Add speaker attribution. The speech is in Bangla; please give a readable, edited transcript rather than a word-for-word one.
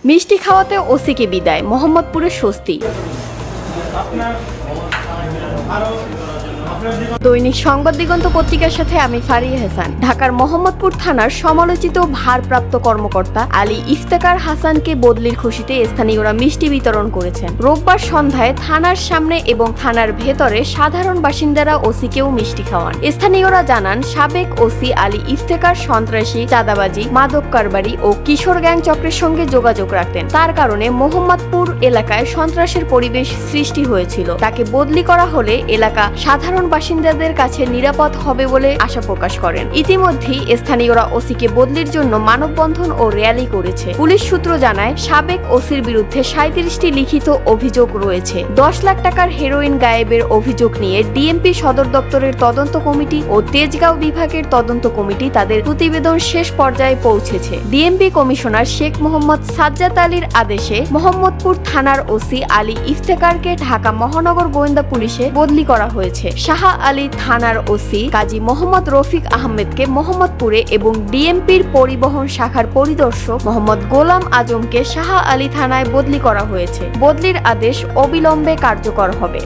Speaker 1: মিষ্টি খাওয়াতে ওসিকে বিদায়, মোহাম্মদপুরে স্বস্তি। দৈনিক সংবাদ দিগন্ত পত্রিকার সাথে আমি ফারিয়া হাসান। ঢাকার মোহাম্মদপুর থানার সমালোচিত ভারপ্রাপ্ত কর্মকর্তা আলী ইফতেখার হাসানকে বদলির খুশিতে স্থানীয়রা মিষ্টি বিতরণ করেছেন। রোববার সন্ধ্যায় থানার সামনে এবং থানার ভেতরে সাধারণ বাসিন্দারা ওসিকেও মিষ্টি খাওয়ান। স্থানীয়রা জানান, সাবেক ওসি আলী ইফতেখার সন্ত্রাসী, চাঁদাবাজি, মাদক কারবারি ও কিশোর গ্যাং চক্রের সঙ্গে যোগাযোগ রাখতেন। তার কারণে মোহাম্মদপুর এলাকায় সন্ত্রাসের পরিবেশ সৃষ্টি হয়েছিল। তাকে বদলি করা হলে এলাকা সাধারণ বাসিন্দাদের কাছে নিরাপদ হবে বলে আশা প্রকাশ করেন। ইতিমধ্যেই স্থানীয়রা ওসিকে বদলির জন্য মানববন্ধন ও র্যালি করেছে। পুলিশ সূত্র জানায়, সাবেক ওসির বিরুদ্ধে 37টি লিখিত অভিযোগ রয়েছে। 10 লাখ টাকার হেরোইন গায়েবের অভিযোগ নিয়ে ডিএমপি সদর দপ্তরের তদন্ত কমিটি ও তেজগাঁও বিভাগের তদন্ত কমিটি তাদের প্রতিবেদন শেষ পর্যায়ে পৌঁছেছে। ডিএমপি কমিশনার শেখ মোহাম্মদ সাজ্জাদ আলীর আদেশে মোহাম্মদপুর থানার ওসি আলী ইফতেখারকে ঢাকা মহানগর গোয়েন্দা পুলিশে বদলি করা হয়েছে। শাহ আলী থানার ওসি কাজী মোহাম্মদ রফিক আহমেদকে মোহাম্মদপুরে এবং ডিএমপির পরিবহন শাখার পরিদর্শক মোহাম্মদ গোলাম আজমকে শাহ আলী থানায় বদলি করা হয়েছে। বদলির আদেশ অবিলম্বে কার্যকর হবে।